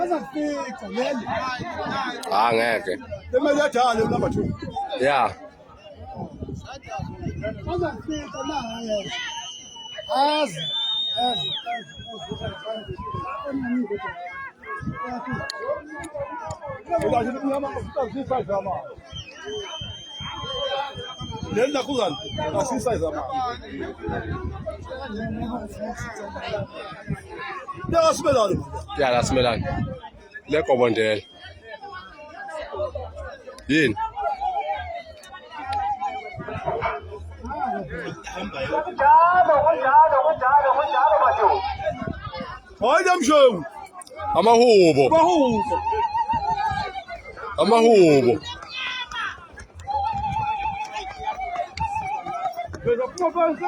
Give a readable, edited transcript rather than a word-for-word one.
Azafika leli. Ngeke. Lemali yajale number 2. Yeah. Azafika naye. Azi. Leli nakhuzana asisize ama. Lasimelani. Yeah, lasimelani. Lekobondela. Yini? Kunjalo Majozi. Hayi mshongo. Amahubo. Beza kuphonsa